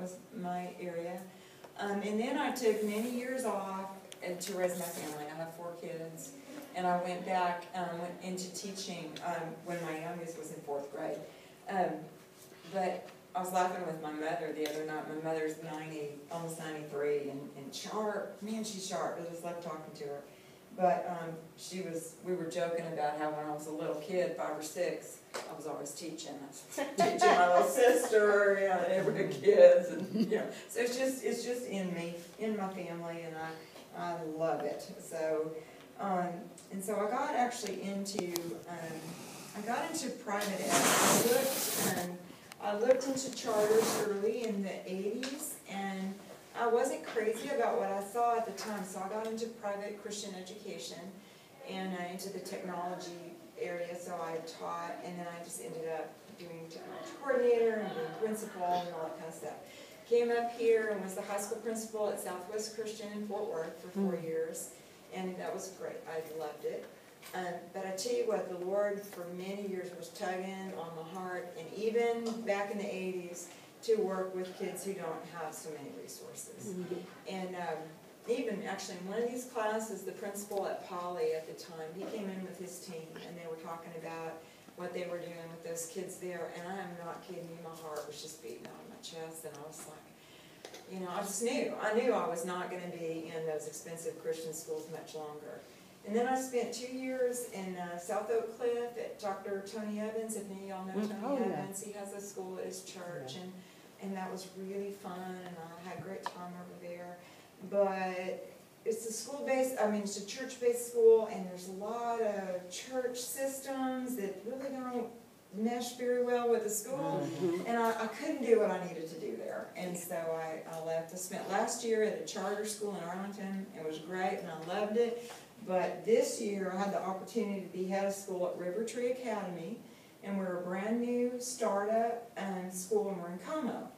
was my area. And then I took many years off to raise my family. I have 4 kids. And I went back, went into teaching when my youngest was in 4th grade. But I was laughing with my mother the other night. My mother's 90, almost 93, and sharp. Man, she's sharp. I just love talking to her. But we were joking about how when I was a little kid, 5 or 6, I was always teaching. I was teaching my little sister, you know, every kids, and you know. So it's just in me, in my family, and I love it. So, and so I got actually into private ed. I looked into charters early in the 80s, and I wasn't crazy about what I saw at the time, so I got into private Christian education and into the technology area, so I taught, and then I just ended up doing technology coordinator and doing principal and all that kind of stuff. Came up here and was the high school principal at Southwest Christian in Fort Worth for 4 years, and that was great. I loved it. But I tell you what, the Lord for many years was tugging on my heart, and even back in the 80s, to work with kids who don't have so many resources. And even actually in one of these classes, the principal at Poly at the time, he came in with his team, and they were talking about what they were doing with those kids there, and I am not kidding you, my heart was just beating out of my chest, and I was like, you know, I just knew. I knew I was not going to be in those expensive Christian schools much longer. And then I spent 2 years in South Oak Cliff at Dr. Tony Evans. If any of y'all know Tony Evans, he has a school at his church, and that was really fun, and I had a great time over there. But it's a school-based, I mean, it's a church-based school, and there's a lot of church systems that really don't mesh very well with the school, and I couldn't do what I needed to do there, and so I left. I spent last year at a charter school in Arlington. It was great, and I loved it. But this year, I had the opportunity to be head of school at River Tree Academy, and we're a brand new startup school, and we're in Como.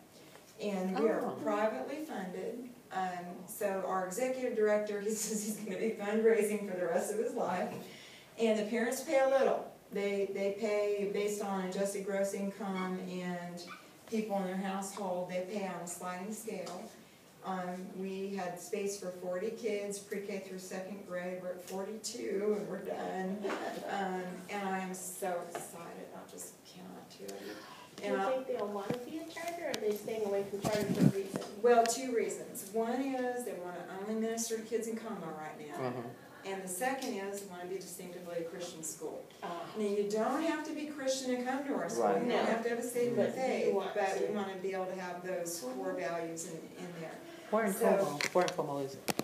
And we are privately funded. So our executive director, he says he's going to be fundraising for the rest of his life. And the parents pay a little. They pay based on adjusted gross income and people in their household. They pay on a sliding scale. We had space for 40 kids, pre-K through 2nd grade. We're at 42, and we're done. And I am so excited. I just cannot do it. Do you think they'll want to be a charter, or are they staying away from charter for a reason? Well, 2 reasons. One is they want to only minister to kids in Como right now. And the second is they want to be distinctively a Christian school. Now, you don't have to be Christian to come to our school. You don't have to have a statement of faith, but we want to be able to have those core values in there. Where in Como? Where in Como is it?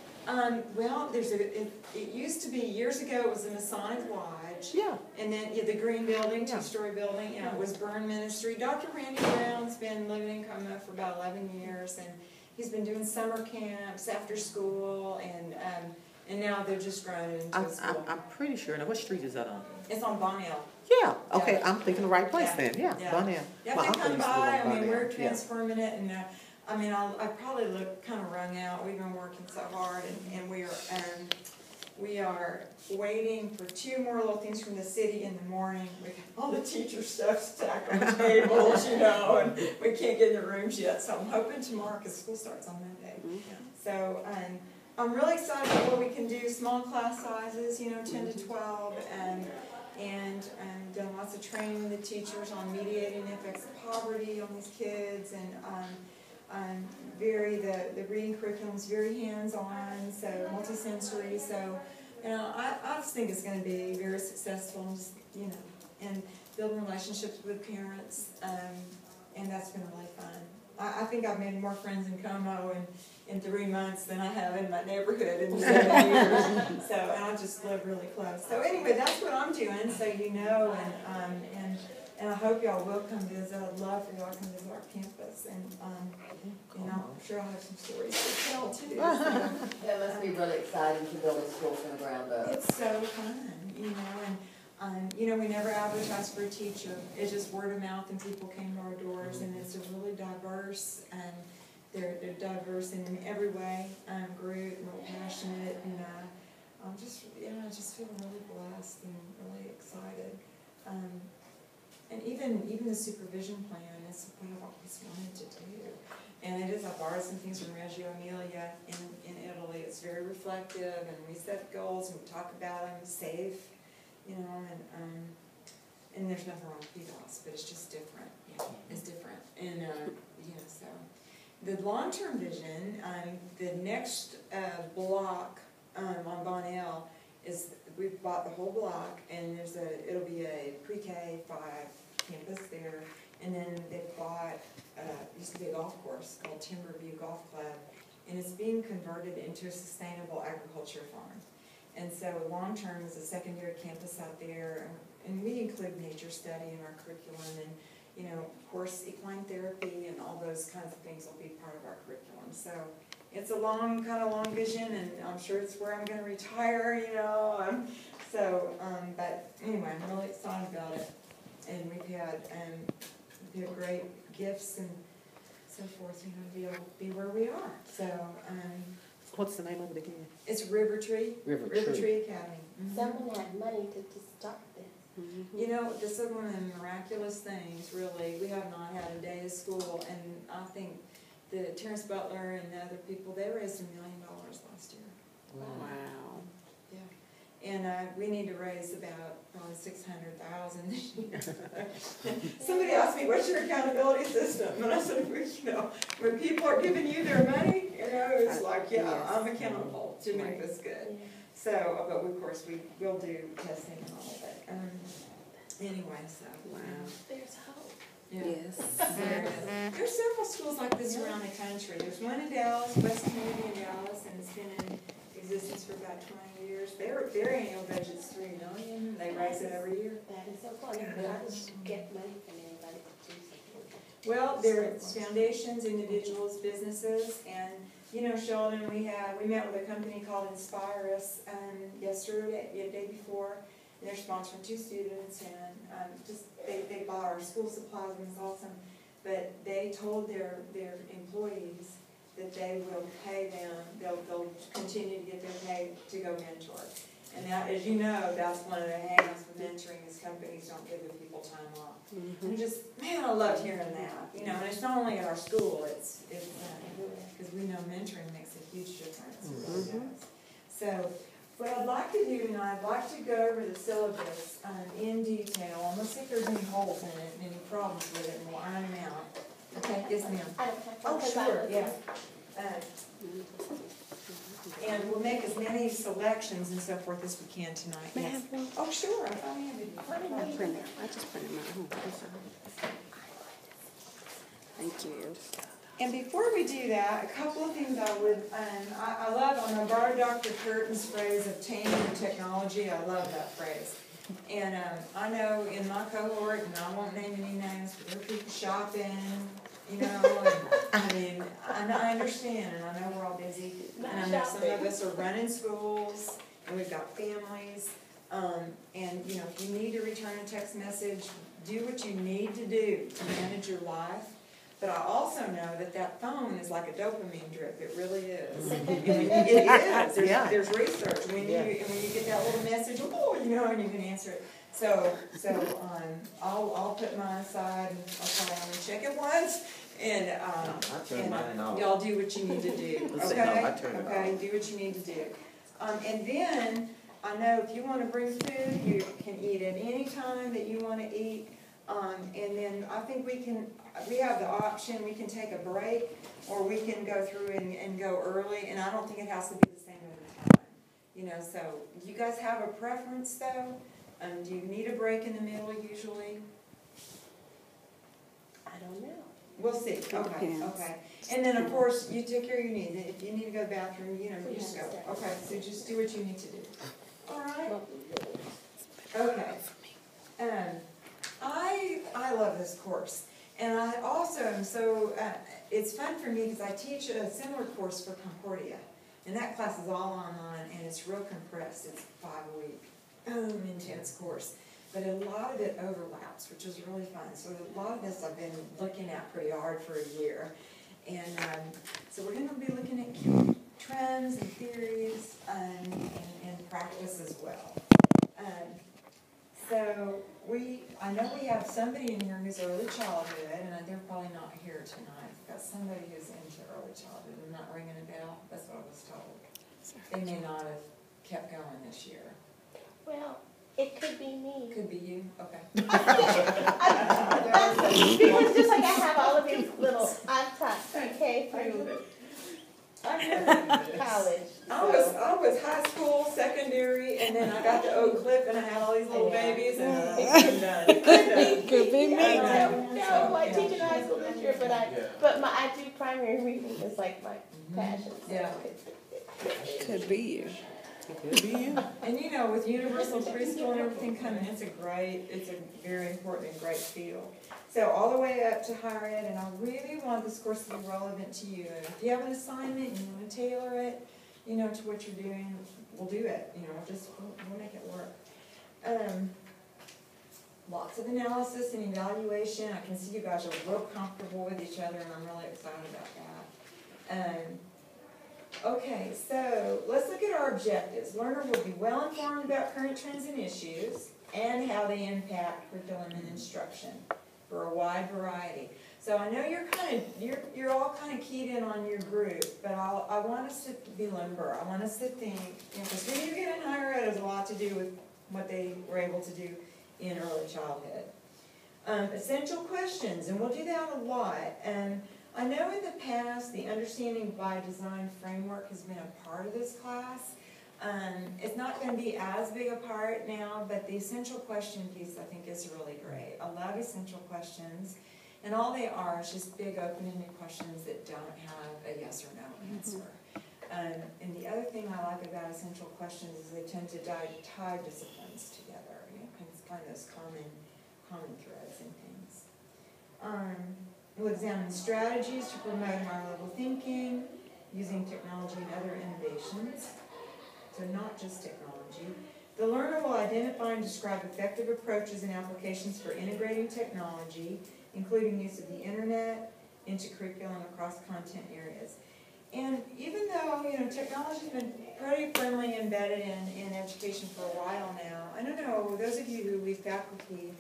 Well, it used to be, years ago, it was the Masonic Lodge. Yeah. And then the green building, 2-story building, and it was Burn Ministry. Dr. Randy Brown's been living in Como for about 11 years, and he's been doing summer camps after school, and now they're just growing it into a school. I'm pretty sure. Now, what street is that on? It's on Bonnell. Yeah. Okay, I'm thinking the right place then. Yeah, Bonnell. Yeah, they come by. I mean, we're transforming it, and I mean, I probably look kind of wrung out. We've been working so hard, and we are waiting for 2 more little things from the city in the morning. We got all the teacher stuff stacked on the tables, you know, and we can't get in the rooms yet. So I'm hoping tomorrow, because school starts on Monday. So I'm really excited about what we can do. Small class sizes, you know, 10 to 12, and done lots of training with the teachers on mediating the effects of poverty on these kids, and the reading curriculum is very hands-on, so multisensory. So, you know, I just think it's going to be very successful, and just, you know, and building relationships with parents, and that's been really fun. I think I've made more friends in Como in 3 months than I have in my neighborhood in 7 years. So, and I just live really close. So anyway, that's what I'm doing, so you know, and I hope y'all will come visit. I'd love for y'all to come visit our campus, and I'm sure I'll have some stories to tell too. So. That must be really exciting to build a school from the ground up. It's so fun, you know, and you know, we never advertised for a teacher. It's just word of mouth, and people came to our doors, and it's a really diverse, and they're diverse in every way, group, and real passionate, and I just feel really blessed and really excited. And even the supervision plan is what I've always wanted to do. And it is borrowed some things from Reggio Emilia in Italy. It's very reflective, and we set goals and we talk about them, safe, you know, and there's nothing wrong with PFAS, but it's just different, it's different, and, you know, so. The long-term vision, the next, block, on Bonnell is, we've bought the whole block, and it'll be a pre-K 5 campus there, and then they've bought, used to be a golf course called Timberview Golf Club, and it's being converted into a sustainable agriculture farm. And so long-term is a secondary campus out there, and we include nature study in our curriculum, and, you know, of course, equine therapy and all those kinds of things will be part of our curriculum. So it's a long vision, and I'm sure it's where I'm gonna retire, you know, but anyway, I'm really excited about it. And we've had great gifts and so forth, you know, to be where we are. So, What's the name of it again? it's River Tree River Tree Academy. Mhm. Someone had money to start this. You know, this is one of the miraculous things, really. We have not had a day of school, and I think the Terrence Butler and the other people, they raised $1 million last year. Wow. Yeah. And we need to raise about probably 600,000 this year. Somebody asked me, what's your accountability system? And I said, well, you know, when people are giving you their money, you know, it's like, yeah, Yes. I'm accountable to make this good. So, but of course, we'll do testing and all of it. Anyway, so. Wow. There's hope. Yeah. Yes. There is. There's several schools like this around the country. There's one in Dallas, West Community in Dallas, and it's been in existence for about 20 years. Their annual budget's $3 million. They raise it every year. That is so funny, but I didn't get money from anybody to do something. Well, there's foundations, individuals, businesses, and, you know, Sheldon, we met with a company called Inspire Us, yesterday, the day before, and they're sponsoring 2 students, and, they bought our school supplies, and it's awesome, but they told their employees that they will pay them, they'll continue to get their pay to go mentor. And that, as you know, that's one of the hang-ups with mentoring, is companies don't give the people time off. And just, man, I loved hearing that, you know, and it's not only at our school, it's because we know mentoring makes a huge difference, it really does. So, what I'd like to do tonight, I'd like to go over the syllabus in detail, and let's see if there's any holes in it, and any problems with it, and we'll iron them out. Okay, yes ma'am. I don't have to. Oh, sure, yeah. And we'll make as many selections and so forth as we can tonight. May I Yes. have one? Oh, sure, I handed you. I printed. I just printed mine. That's all. Thank you. And before we do that, a couple of things I would, I love, I'm gonna borrow Dr. Curtin's phrase of taming technology. I love that phrase. And I know in my cohort, and I won't name any names, but there are people shopping, you know, and I mean, I understand, and I know we're all busy. And I know some of us are running schools, and we've got families. And, you know, if you need to return a text message, do what you need to do to manage your life. But I also know that phone is like a dopamine drip. It really is. It is. Yeah. There's research. When you get that little message, oh, you know, and you can answer it. So I'll put mine aside, and I'll probably only check it once, and I turn mine off. y'all do what you need to do. Let's say Okay? no, I turn it Okay, off. do what you need to do. And then I know if you want to bring food, you can eat at any time that you want to eat. And then I think we have the option, we can take a break, or we can go through and go early, and I don't think it has to be the same every time. You know, so, do you guys have a preference though? Do you need a break in the middle usually? I don't know. We'll see, okay, depends. okay. And then, of course, you take care of your needs, if you need to go to the bathroom, you know, you just go. Okay, so just do what you need to do. All right? Okay. I love this course, and I also am so, it's fun for me because I teach a similar course for Concordia, and that class is all online, and it's real compressed. It's 5-week intense course, but a lot of it overlaps, which is really fun. So a lot of this I've been looking at pretty hard for a year, and so we're going to be looking at trends and theories and practice as well. So I know we we have somebody in here who's early childhood, and they're probably not here tonight. We've got somebody who's into early childhood, and not ringing a bell, that's what I was told. They may not have kept going this year. Well, it could be me. Could be you, okay. Because just like I have all of these little, I've taught PK through college. I was high school, secondary, and then I got to Oak Cliff, and I had all these little babies, and I'm done. Could be me. I don't know, I teach in high school this year, but I do primary reading is like my passion. So Yeah. Could be you. Could be you. And you know, with universal preschool and everything coming, it's a very important and great field. So all the way up to higher ed, and I really want this course to be relevant to you. And if you have an assignment and you want to tailor it, you know, to what you're doing, we'll do it. You know, we'll make it work. Lots of analysis and evaluation. I can see you guys are real comfortable with each other, and I'm really excited about that. Okay, so let's look at our objectives. Learner will be well informed about current trends and issues and how they impact curriculum and instruction for a wide variety. So I know you're all kind of keyed in on your group, but I want us to be limber. I want us to think, because when you get in higher ed, it has a lot to do with what they were able to do in early childhood. Essential questions, and we'll do that a lot. I know in the past, the Understanding by Design framework has been a part of this class. It's not going to be as big a part now, but the essential question piece, I think, is really great. I love essential questions, and all they are is just big open-ended questions that don't have a yes or no answer. And the other thing I like about essential questions is they tend to tie disciplines together, you know, kind of those common threads and things. We'll examine strategies to promote higher-level thinking using technology and other innovations. So not just technology. The learner will identify and describe effective approaches and applications for integrating technology, including use of the internet, into curriculum across content areas. And even though, you know, technology's been pretty firmly embedded in education for a while now, I don't know, those of you who lead faculty,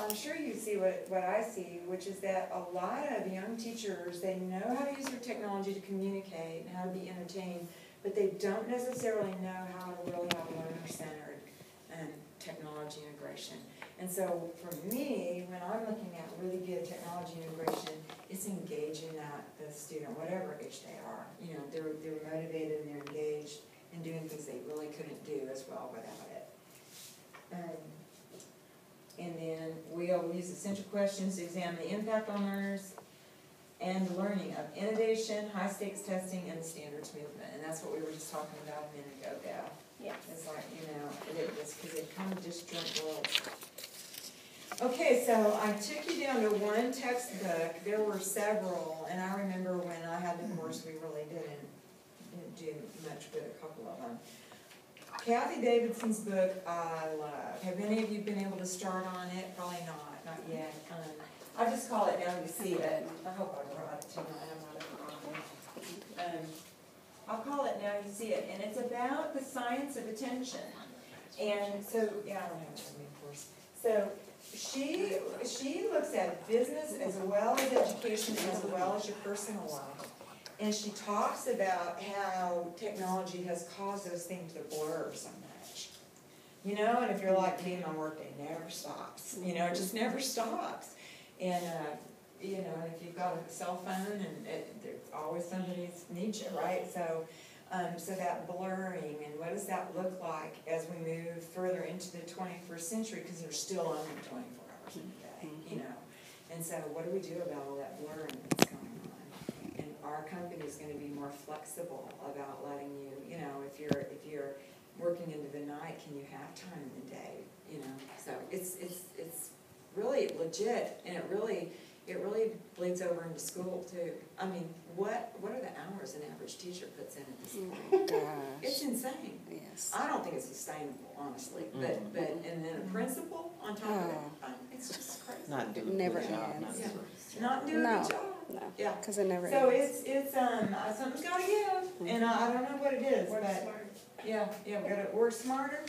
I'm sure you see what I see, which is that a lot of young teachers, they know how to use their technology to communicate and how to be entertained, but they don't necessarily know how to really have learner-centered technology integration. And so for me, when I'm looking at really good technology integration, it's engaging the student, whatever age they are. You know, they're motivated and they're engaged in doing things they really couldn't do as well without it. And then we'll use essential questions to examine the impact on learners and the learning of innovation, high-stakes testing, and the standards movement. And that's what we were just talking about a minute ago, Beth. Yes. It's like, you know, it's because they come disjoint worlds. Okay, so I took you down to one textbook. There were several, and I remember when I had the course, we really didn't do much with a couple of them. Kathy Davidson's book, I love. Have any of you been able to start on it? Probably not yet. I just call it Now You See It. I hope I brought it tonight. I'll call it Now You See It, and it's about the science of attention. And so, yeah, I don't have it with me, of course. So she looks at business as well as education as well as your personal life. And she talks about how technology has caused those things to blur so much. You know, and if you're like me, my workday never stops. You know, it just never stops. And, you know, if you've got a cell phone, and there's always somebody needs you, right? So that blurring, and what does that look like as we move further into the 21st century, because there's still only 24 hours in a day, you know. And so what do we do about all that blurring that's going on? And our company is going to be more flexible about letting you, you know, if you're working into the night, can you have time in the day, you know? So it's really legit, and it really bleeds over into school too. I mean, what are the hours an average teacher puts in at this point? It's insane. Yes. I don't think it's sustainable, honestly. But and then a principal on top of it, it's just crazy. Not doing Never a good job. ends. Not doing a good job. No. Yeah. Because it never So ends. it's something's got to give, and I don't know what it is, Work but smart. yeah, we got to work smarter.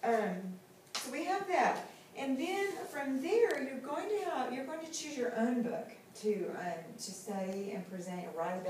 So we have that. And then from there, you're going to choose your own book to study and present, write about.